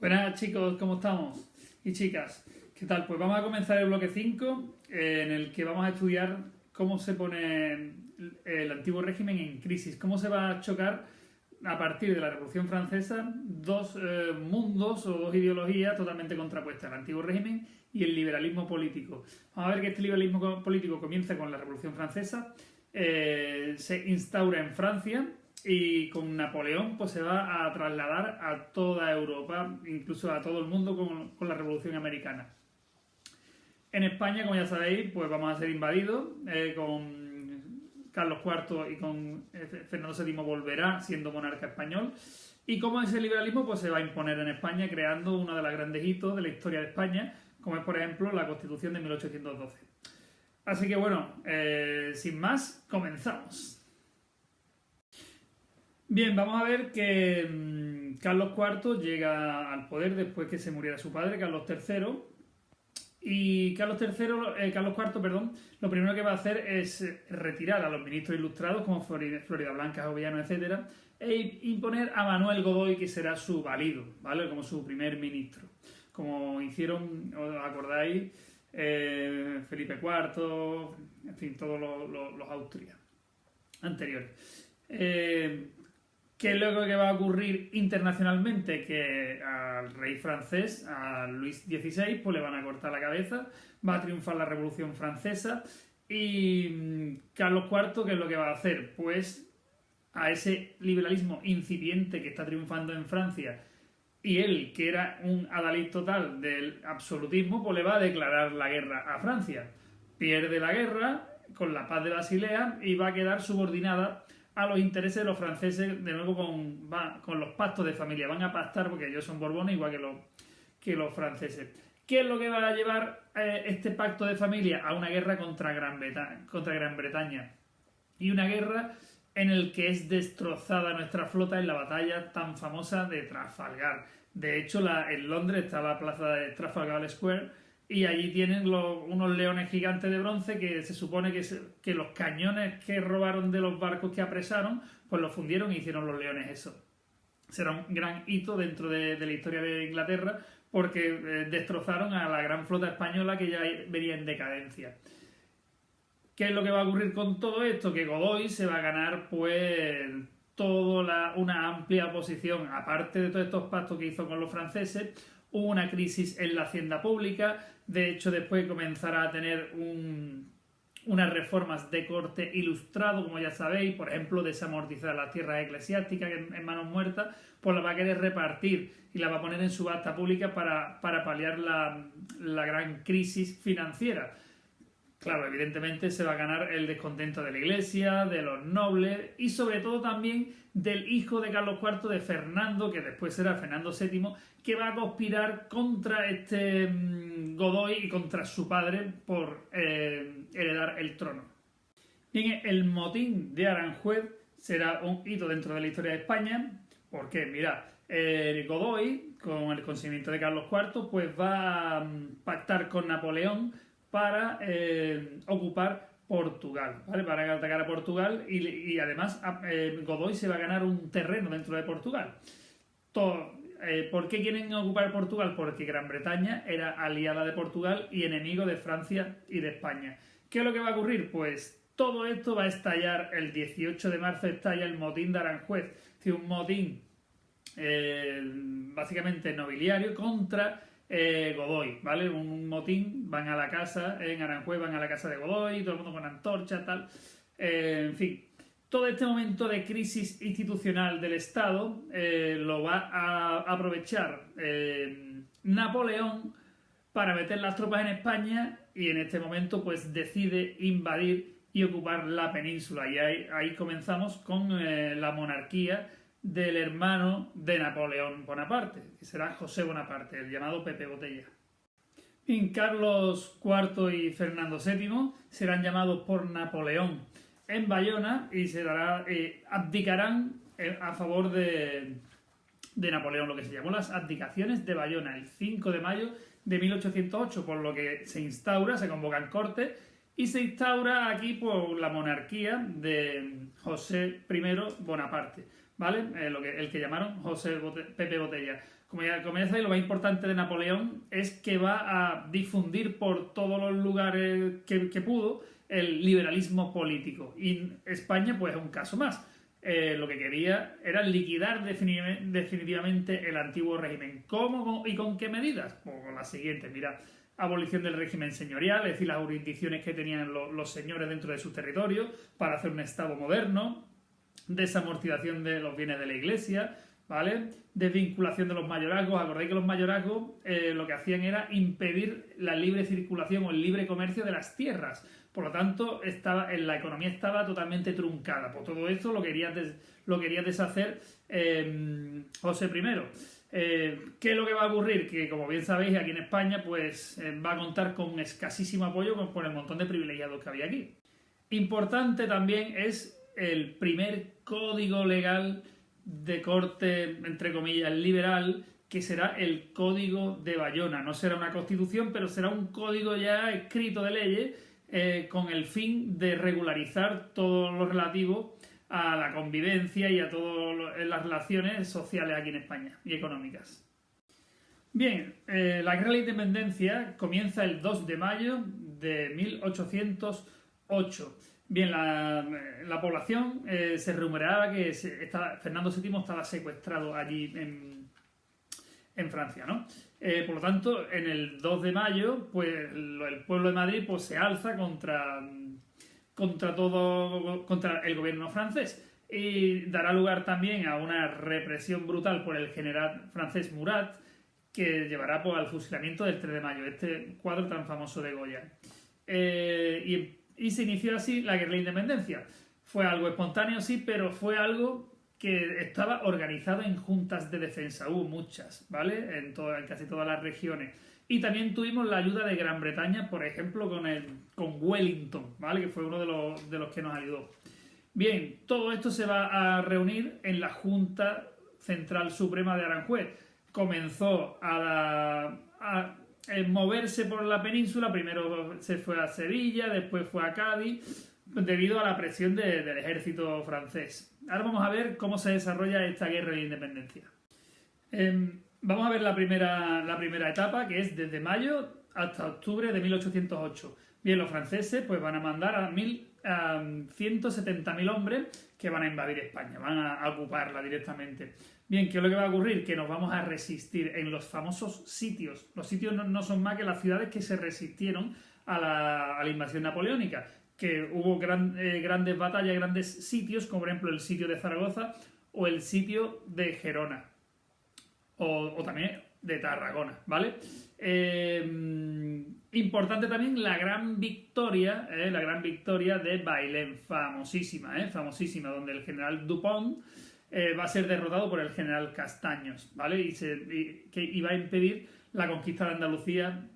Buenas chicos, ¿cómo estamos? Y chicas, ¿qué tal? Pues vamos a comenzar el bloque 5, en el que vamos a estudiar cómo se pone el antiguo régimen en crisis, cómo se va a chocar a partir de la Revolución Francesa dos mundos o dos ideologías totalmente contrapuestas, el antiguo régimen y el liberalismo político. Vamos a ver que este liberalismo político comienza con la Revolución Francesa, se instaura en Francia y con Napoleón pues se va a trasladar a toda Europa, incluso a todo el mundo con la Revolución Americana. En España, como ya sabéis, pues vamos a ser invadidos con Carlos IV y con Fernando VII volverá siendo monarca español. Y como ese liberalismo pues se va a imponer en España, creando uno de los grandes hitos de la historia de España, como es por ejemplo la Constitución de 1812. Así que bueno, sin más, comenzamos. Bien, vamos a ver que Carlos IV llega al poder después que se muriera su padre, Carlos III. Y Carlos IV, perdón, lo primero que va a hacer es retirar a los ministros ilustrados como Florida Blanca, Jovellanos, etcétera, e imponer a Manuel Godoy, que será su valido, ¿vale? Como su primer ministro. Como hicieron, ¿os acordáis? Felipe IV, en fin, todos los Austrias anteriores. ¿Qué es lo que va a ocurrir internacionalmente? Que al rey francés, a Luis XVI, pues le van a cortar la cabeza, va a triunfar la Revolución Francesa y Carlos IV, ¿qué es lo que va a hacer? Pues a ese liberalismo incipiente que está triunfando en Francia y él, que era un adalid total del absolutismo, pues le va a declarar la guerra a Francia. Pierde la guerra con la paz de Basilea y va a quedar subordinada a los intereses de los franceses, de nuevo con los pactos de familia. Van a pactar porque ellos son borbones igual que los franceses. ¿Qué es lo que va a llevar este pacto de familia? A una guerra contra Gran Bretaña. Y una guerra en el que es destrozada nuestra flota en la batalla tan famosa de Trafalgar. De hecho, en Londres está la plaza de Trafalgar Square y allí tienen unos leones gigantes de bronce que se supone que los cañones que robaron de los barcos que apresaron, pues los fundieron y hicieron los leones eso. Será un gran hito dentro de la historia de Inglaterra porque destrozaron a la gran flota española que ya venía en decadencia. ¿Qué es lo que va a ocurrir con todo esto? Que Godoy se va a ganar pues una amplia oposición, aparte de todos estos pactos que hizo con los franceses. Hubo una crisis en la hacienda pública, de hecho después comenzará a tener unas reformas de corte ilustrado, como ya sabéis, por ejemplo, desamortizar las tierras eclesiásticas en manos muertas, pues la va a querer repartir y la va a poner en subasta pública para paliar la gran crisis financiera. Claro, evidentemente se va a ganar el descontento de la iglesia, de los nobles y sobre todo también del hijo de Carlos IV, de Fernando, que después será Fernando VII, que va a conspirar contra este Godoy y contra su padre por heredar el trono. Bien, el motín de Aranjuez será un hito dentro de la historia de España, porque, mirad, Godoy, con el consentimiento de Carlos IV, pues va a pactar con Napoleón para ocupar Portugal, ¿vale? Para atacar a Portugal y además Godoy se va a ganar un terreno dentro de Portugal. ¿Por qué quieren ocupar Portugal? Porque Gran Bretaña era aliada de Portugal y enemigo de Francia y de España. ¿Qué es lo que va a ocurrir? Pues todo esto va a estallar el 18 de marzo, estalla el motín de Aranjuez, es decir, un motín básicamente nobiliario contra Godoy, ¿vale? Un motín, van a la casa, en Aranjuez van a la casa de Godoy, todo el mundo con antorcha, tal. En fin, todo este momento de crisis institucional del Estado lo va a aprovechar Napoleón para meter las tropas en España y en este momento pues decide invadir y ocupar la península y ahí comenzamos con la monarquía del hermano de Napoleón Bonaparte, que será José Bonaparte, el llamado Pepe Botella. Y Carlos IV y Fernando VII serán llamados por Napoleón en Bayona y abdicarán a favor de Napoleón, lo que se llamó las abdicaciones de Bayona, el 5 de mayo de 1808, por lo que se convocan cortes y se instaura aquí por la monarquía de José I Bonaparte, ¿vale? El que llamaron Pepe Botella. Como ya sabéis, lo más importante de Napoleón es que va a difundir por todos los lugares que pudo el liberalismo político. Y España, pues, es un caso más. Lo que quería era liquidar definitivamente el antiguo régimen. ¿Cómo y con qué medidas? Pues con las siguientes, mira, abolición del régimen señorial, es decir, las jurisdicciones que tenían los señores dentro de sus territorios para hacer un Estado moderno, desamortización de los bienes de la Iglesia, ¿vale? Desvinculación de los mayorazgos. Acordáis que los mayorazgos lo que hacían era impedir la libre circulación o el libre comercio de las tierras. Por lo tanto, la economía estaba totalmente truncada. Por todo esto lo quería deshacer José I. ¿Qué es lo que va a ocurrir? Que, como bien sabéis, aquí en España pues va a contar con un escasísimo apoyo por el montón de privilegiados que había aquí. Importante también es el primer código legal de corte, entre comillas, liberal, que será el Código de Bayona. No será una constitución, pero será un código ya escrito de leyes con el fin de regularizar todo lo relativo a la convivencia y a todas las relaciones sociales aquí en España y económicas. Bien, la Guerra de la Independencia comienza el 2 de mayo de 1808. Bien, la población se rumoreaba que Fernando VII estaba secuestrado allí en Francia, ¿no? Por lo tanto, en el 2 de mayo, pues el pueblo de Madrid pues, se alza contra el gobierno francés y dará lugar también a una represión brutal por el general francés Murat, que llevará pues, al fusilamiento del 3 de mayo, este cuadro tan famoso de Goya. Y se inició así la Guerra de la Independencia. Fue algo espontáneo, sí, pero fue algo que estaba organizado en juntas de defensa. Hubo muchas, ¿vale? En casi todas las regiones. Y también tuvimos la ayuda de Gran Bretaña, por ejemplo, con Wellington, ¿vale? Que fue uno de los que nos ayudó. Bien, todo esto se va a reunir en la Junta Central Suprema de Aranjuez. Comenzó a moverse por la península, primero se fue a Sevilla, después fue a Cádiz, debido a la presión del ejército francés. Ahora vamos a ver cómo se desarrolla esta guerra de independencia. Vamos a ver la primera etapa, que es desde mayo hasta octubre de 1808. Bien, los franceses pues van a mandar a 170.000 hombres que van a invadir España, van a ocuparla directamente. Bien, ¿qué es lo que va a ocurrir? Que nos vamos a resistir en los famosos sitios. Los sitios no son más que las ciudades que se resistieron a la invasión napoleónica, que hubo grandes batallas, grandes sitios, como por ejemplo el sitio de Zaragoza o el sitio de Gerona, o también de Tarragona, ¿vale? Importante también la gran victoria de Bailén, famosísima, donde el general Dupont va a ser derrotado por el general Castaños, ¿vale? Y va a impedir la conquista de Andalucía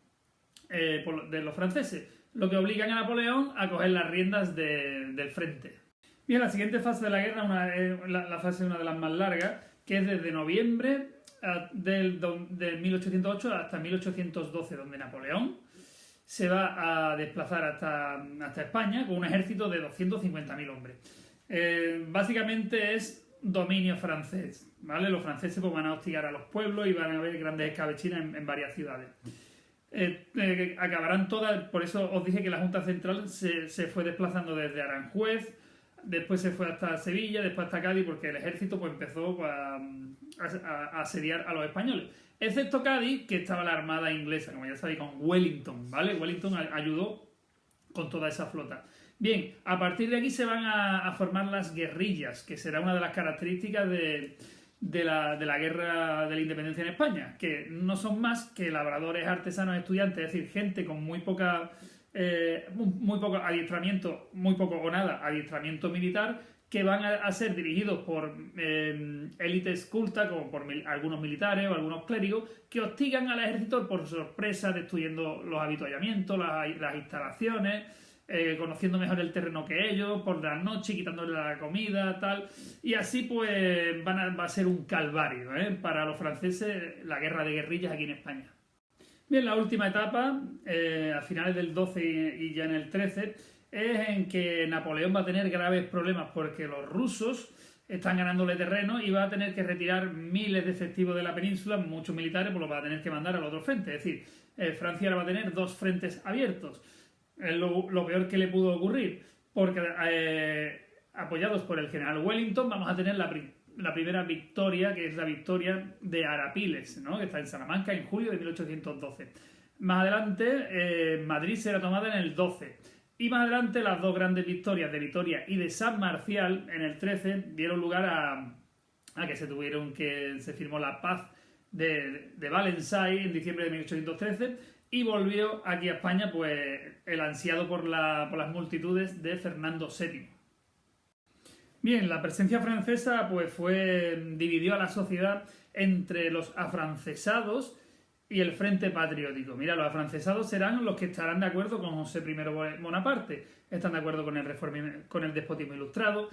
de los franceses, lo que obligan a Napoleón a coger las riendas del frente. Bien, la siguiente fase de la guerra, la fase una de las más largas, que es desde noviembre de 1808 hasta 1812, donde Napoleón se va a desplazar hasta España con un ejército de 250.000 hombres. Básicamente es dominio francés, ¿vale? Los franceses pues, van a hostigar a los pueblos y van a haber grandes escabechinas en varias ciudades. Acabarán todas, por eso os dije que la Junta Central se fue desplazando desde Aranjuez, después se fue hasta Sevilla, después hasta Cádiz, porque el ejército pues, empezó a asediar a los españoles. Excepto Cádiz, que estaba la armada inglesa, como ya sabéis, con Wellington, ¿vale? Wellington ayudó con toda esa flota. Bien, a partir de aquí se van a formar las guerrillas, que será una de las características de la guerra de la independencia en España, que no son más que labradores, artesanos, estudiantes, es decir, gente con muy poco adiestramiento, muy poco o nada adiestramiento militar, que van a ser dirigidos por élites cultas, como por algunos militares o algunos clérigos, que hostigan al ejército por sorpresa, destruyendo los habituallamientos, las instalaciones, conociendo mejor el terreno que ellos, por la noche, quitándole la comida, tal. Y así pues va a ser un calvario para los franceses la guerra de guerrillas aquí en España. Bien, la última etapa, a finales del 12 y ya en el 13, es en que Napoleón va a tener graves problemas porque los rusos están ganándole terreno y va a tener que retirar miles de efectivos de la península, muchos militares, pues los va a tener que mandar al otro frente. Es decir, Francia ahora va a tener dos frentes abiertos. Es lo peor que le pudo ocurrir, porque apoyados por el general Wellington vamos a tener la primera victoria, que es la victoria de Arapiles, ¿no? Que está en Salamanca en julio de 1812. Más adelante, Madrid será tomada en el 12. Y más adelante, las dos grandes victorias de Vitoria y de San Marcial en el 13 dieron lugar a que se firmó la paz de Valensay en diciembre de 1813 y volvió aquí a España pues el ansiado por las multitudes de Fernando VII. Bien, la presencia francesa pues dividió a la sociedad entre los afrancesados y el Frente Patriótico. Mira, los afrancesados serán los que estarán de acuerdo con José I Bonaparte, están de acuerdo con el despotismo ilustrado,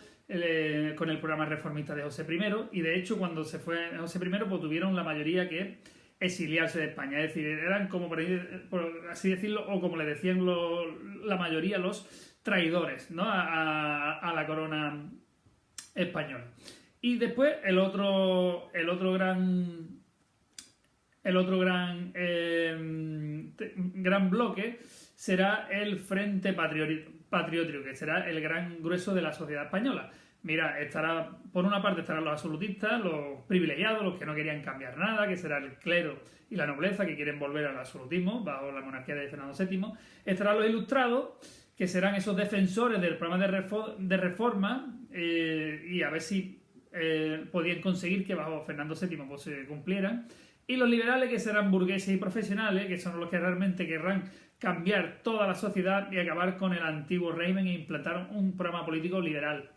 con el programa reformista de José I, y de hecho cuando se fue José I pues tuvieron la mayoría que exiliarse de España, es decir, eran como por así decirlo, o como le decían la mayoría, los traidores, ¿no? a la corona española. Y después el otro gran bloque será el Frente Patriótico, que será el gran grueso de la sociedad española. Mira, por una parte estarán los absolutistas, los privilegiados, los que no querían cambiar nada, que será el clero y la nobleza, que quieren volver al absolutismo bajo la monarquía de Fernando VII. Estarán los ilustrados, que serán esos defensores del programa de reforma y a ver si podían conseguir que bajo Fernando VII pues, se cumplieran. Y los liberales, que serán burgueses y profesionales, que son los que realmente querrán cambiar toda la sociedad y acabar con el antiguo régimen e implantar un programa político liberal.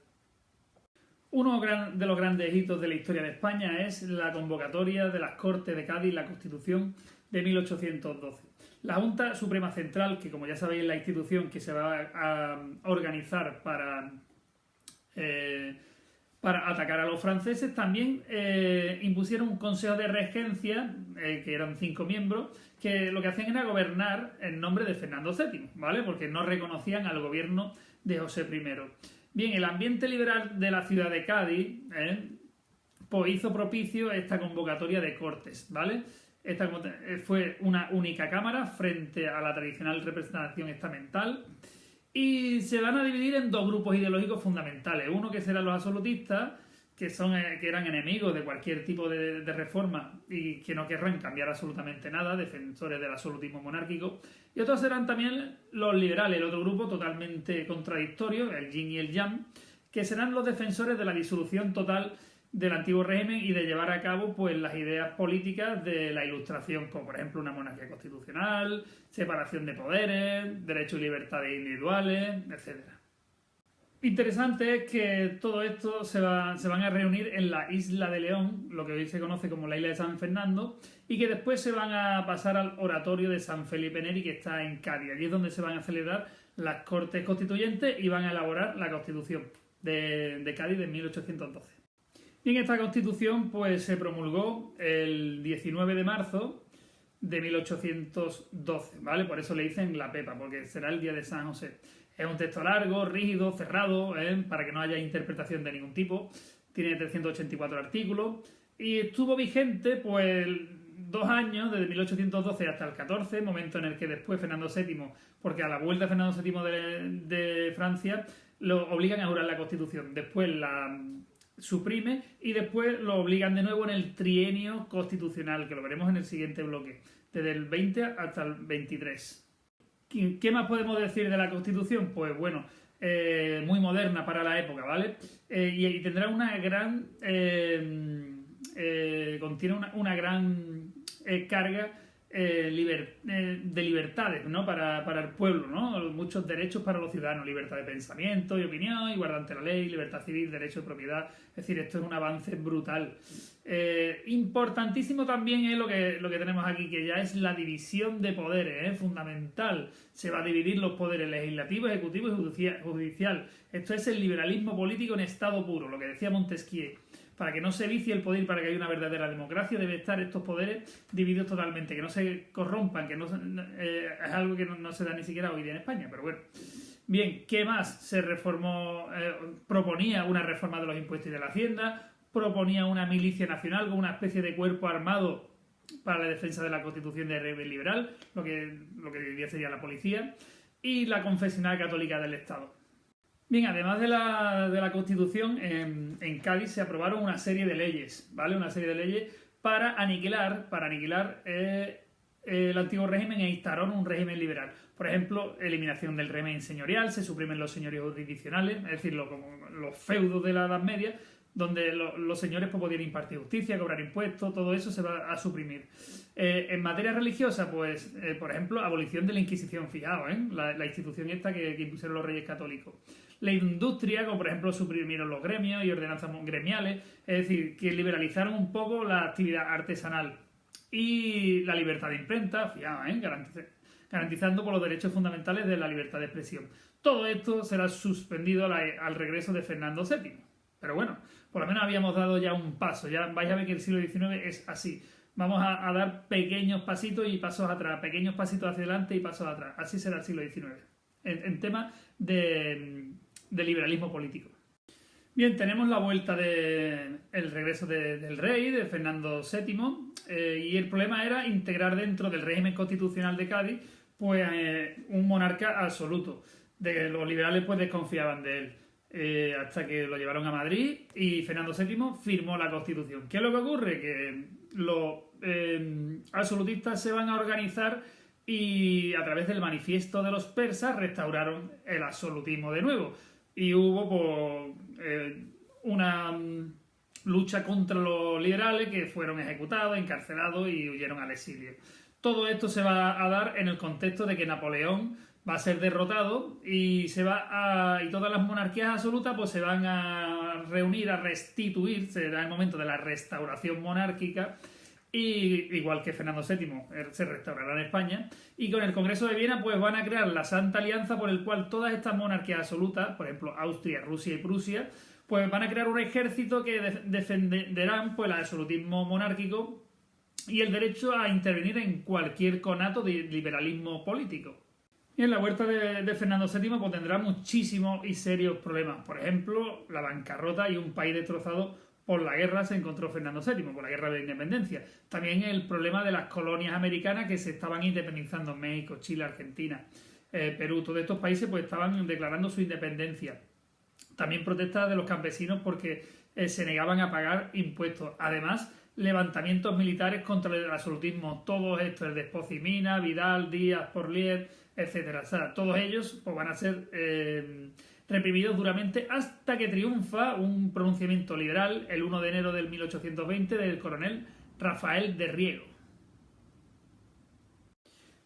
Uno de los grandes hitos de la historia de España es la convocatoria de las Cortes de Cádiz y la Constitución de 1812. La Junta Suprema Central, que como ya sabéis es la institución que se va a organizar para atacar a los franceses, también impusieron un consejo de regencia, que eran 5 miembros, que lo que hacían era gobernar en nombre de Fernando VII, ¿vale? Porque no reconocían al gobierno de José I. Bien, el ambiente liberal de la ciudad de Cádiz pues hizo propicio esta convocatoria de Cortes, ¿vale? Esta fue una única cámara frente a la tradicional representación estamental. Y se van a dividir en dos grupos ideológicos fundamentales. Uno que serán los absolutistas, que eran enemigos de cualquier tipo de reforma y que no querrán cambiar absolutamente nada, defensores del absolutismo monárquico. Y otros serán también los liberales, el otro grupo totalmente contradictorio, el yin y el yang, que serán los defensores de la disolución total del antiguo régimen y de llevar a cabo pues las ideas políticas de la Ilustración, como por ejemplo una monarquía constitucional, separación de poderes, derechos y libertades individuales, etc. Interesante es que todo esto se van a reunir en la Isla de León, lo que hoy se conoce como la isla de San Fernando, y que después se van a pasar al oratorio de San Felipe Neri, que está en Cádiz. Allí es donde se van a celebrar las Cortes Constituyentes y van a elaborar la Constitución de Cádiz de 1812. Y en esta Constitución pues se promulgó el 19 de marzo de 1812, ¿vale? Por eso le dicen la Pepa, porque será el día de San José. Es un texto largo, rígido, cerrado, para que no haya interpretación de ningún tipo. Tiene 384 artículos y estuvo vigente pues 2 años, desde 1812 hasta el 14, momento en el que después Fernando VII, porque a la vuelta de Fernando VII de Francia, lo obligan a jurar la Constitución. Después la suprime y después lo obligan de nuevo en el trienio constitucional, que lo veremos en el siguiente bloque, desde el 20 hasta el 23. ¿Qué más podemos decir de la Constitución? Pues bueno, muy moderna para la época, ¿vale? Y tendrá una gran contiene una gran carga de libertades, ¿no? Para el pueblo, ¿no? Muchos derechos para los ciudadanos, libertad de pensamiento y opinión, igualdad ante la ley, libertad civil, derecho de propiedad. Es decir, esto es un avance brutal. Importantísimo también es lo que tenemos aquí, que ya es la división de poderes, fundamental. Se va a dividir los poderes legislativo, ejecutivo y judicial. Esto es el liberalismo político en estado puro, lo que decía Montesquieu. Para que no se vicie el poder, para que haya una verdadera democracia, debe estar estos poderes divididos totalmente, que no se corrompan, que es algo que no se da ni siquiera hoy día en España, pero bueno. Bien, ¿qué más? Se reformó, proponía una reforma de los impuestos y de la hacienda, proponía una milicia nacional con una especie de cuerpo armado para la defensa de la Constitución de régimen liberal, lo que hoy día sería la policía, y la confesional católica del Estado. Bien, además de la Constitución, en Cádiz se aprobaron una serie de leyes, ¿vale? Una serie de leyes para aniquilar el antiguo régimen e instaurar un régimen liberal. Por ejemplo, eliminación del régimen señorial, se suprimen los señoríos jurisdiccionales, es decir, como los feudos de la Edad Media, donde los señores pues, podían impartir justicia, cobrar impuestos, todo eso se va a suprimir. En materia religiosa, pues, por ejemplo, abolición de la Inquisición, fijaos, la institución esta que impusieron los reyes católicos. La industria, como por ejemplo suprimieron los gremios y ordenanzas gremiales, es decir, que liberalizaron un poco la actividad artesanal. Y la libertad de imprenta, fijaos, garantizando por los derechos fundamentales de la libertad de expresión. Todo esto será suspendido al regreso de Fernando VII. Pero bueno, por lo menos habíamos dado ya un paso. Ya vais a ver que el siglo XIX es así. Vamos a dar pequeños pasitos y pasos atrás, pequeños pasitos hacia adelante y pasos atrás. Así será el siglo XIX. En tema de liberalismo político. Bien, tenemos la vuelta el regreso del rey, de Fernando VII, y el problema era integrar dentro del régimen constitucional de Cádiz pues un monarca absoluto. Los liberales pues desconfiaban de él. Hasta que lo llevaron a Madrid y Fernando VII firmó la Constitución. ¿Qué es lo que ocurre? Que los absolutistas se van a organizar y a través del manifiesto de los persas restauraron el absolutismo de nuevo. Y hubo una lucha contra los liberales que fueron ejecutados, encarcelados y huyeron al exilio. Todo esto se va a dar en el contexto de que Napoleón va a ser derrotado y todas las monarquías absolutas pues se van a reunir, a restituir, será el momento de la restauración monárquica, y igual que Fernando VII se restaurará en España, y con el Congreso de Viena pues van a crear la Santa Alianza, por el cual todas estas monarquías absolutas, por ejemplo Austria, Rusia y Prusia, pues van a crear un ejército que defenderán pues el absolutismo monárquico y el derecho a intervenir en cualquier conato de liberalismo político. Y en la huerta de Fernando VII pues, tendrá muchísimos y serios problemas. Por ejemplo, la bancarrota y un país destrozado por la guerra se encontró Fernando VII, por la guerra de la independencia. También el problema de las colonias americanas que se estaban independizando, México, Chile, Argentina, Perú. Todos estos países pues estaban declarando su independencia. También protestas de los campesinos porque se negaban a pagar impuestos. Además, levantamientos militares contra el absolutismo. Todos estos, el de Espoz y Mina, Vidal, Díaz, Porlier, etcétera. O sea, todos ellos pues, van a ser reprimidos duramente hasta que triunfa un pronunciamiento liberal el 1 de enero del 1820 del coronel Rafael de Riego.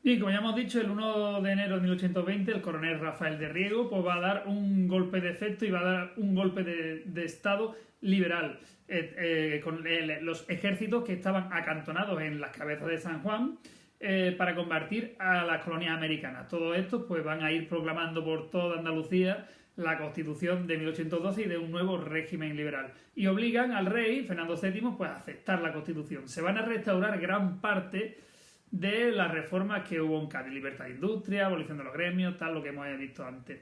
Y como ya hemos dicho, el 1 de enero de 1820 el coronel Rafael de Riego pues, va a dar un golpe de efecto y va a dar un golpe de Estado liberal con los ejércitos que estaban acantonados en las cabezas de San Juan para combatir a las colonias americanas. Todos estos pues, van a ir proclamando por toda Andalucía la Constitución de 1812 y de un nuevo régimen liberal. Y obligan al rey, Fernando VII, pues, a aceptar la Constitución. Se van a restaurar gran parte de las reformas que hubo en Cádiz. Libertad de industria, abolición de los gremios, tal, lo que hemos visto antes.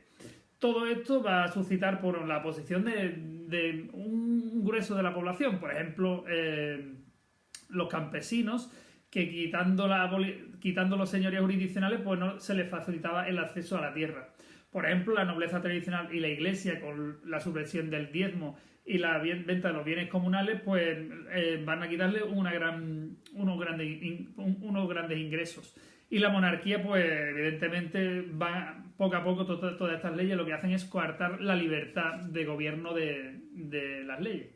Todo esto va a suscitar por la oposición de un grueso de la población. Por ejemplo, los campesinos, que quitando los señoríos jurisdiccionales, pues no se les facilitaba el acceso a la tierra. Por ejemplo, la nobleza tradicional y la Iglesia, con la supresión del diezmo y la venta de los bienes comunales, pues van a quitarle unos grandes ingresos. Y la monarquía, pues evidentemente, va poco a poco, todas estas leyes lo que hacen es coartar la libertad de gobierno de las leyes.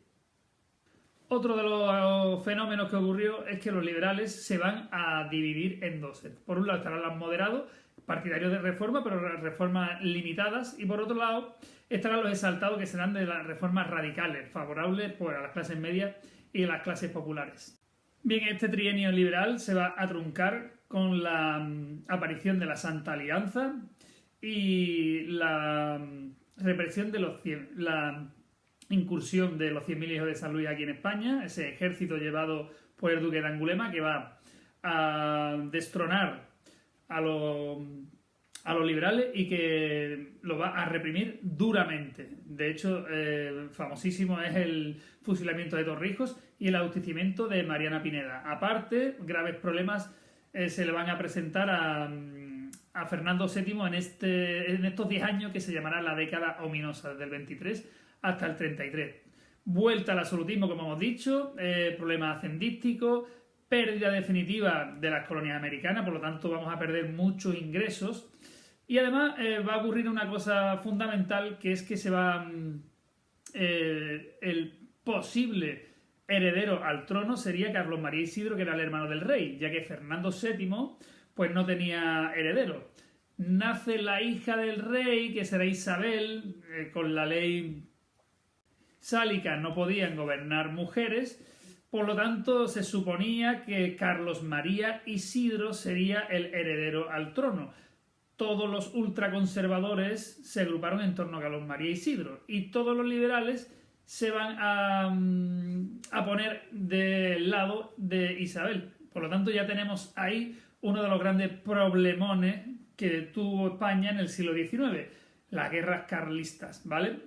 Otro de los fenómenos que ocurrió es que los liberales se van a dividir en dos. Por un lado estarán los moderados, partidarios de reforma, pero reformas limitadas, y por otro lado estarán los exaltados, que serán de las reformas radicales, favorables pues, a las clases medias y a las clases populares. Bien, este trienio liberal se va a truncar con la aparición de la Santa Alianza y la represión de la incursión de los 100.000 hijos de San Luis aquí en España, ese ejército llevado por el duque de Angulema que va a destronar a los a los liberales y que lo va a reprimir duramente. De hecho, famosísimo es el fusilamiento de Torrijos y el ajusticiamiento de Mariana Pineda. Aparte, graves problemas se le van a presentar a Fernando VII en estos 10 años que se llamará la década ominosa, desde el 23 hasta el 33. Vuelta al absolutismo, como hemos dicho, problemas hacendísticos, pérdida definitiva de las colonias americanas, por lo tanto vamos a perder muchos ingresos. Y además va a ocurrir una cosa fundamental, que es que se va el posible heredero al trono sería Carlos María Isidro, que era el hermano del rey, ya que Fernando VII pues no tenía heredero. Nace la hija del rey, que será Isabel, con la ley sálica no podían gobernar mujeres, por lo tanto se suponía que Carlos María Isidro sería el heredero al trono. Todos los ultraconservadores se agruparon en torno a Carlos María Isidro y todos los liberales se van a poner del lado de Isabel. Por lo tanto, ya tenemos ahí uno de los grandes problemones que tuvo España en el siglo XIX, las guerras carlistas, ¿vale?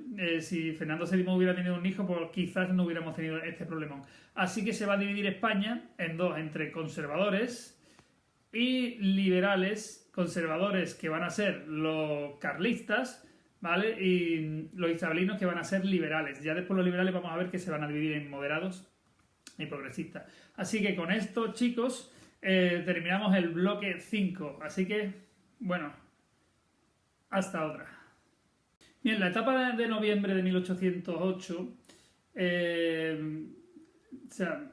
Si Fernando VII hubiera tenido un hijo, pues quizás no hubiéramos tenido este problemón. Así que se va a dividir España en dos, entre conservadores y liberales. Conservadores, que van a ser los carlistas, ¿vale? Y los isabelinos, que van a ser liberales. Ya después los liberales vamos a ver que se van a dividir en moderados y progresistas. Así que con esto, chicos, terminamos el bloque 5. Así que, bueno, hasta otra. Bien, la etapa de noviembre de 1808, o sea,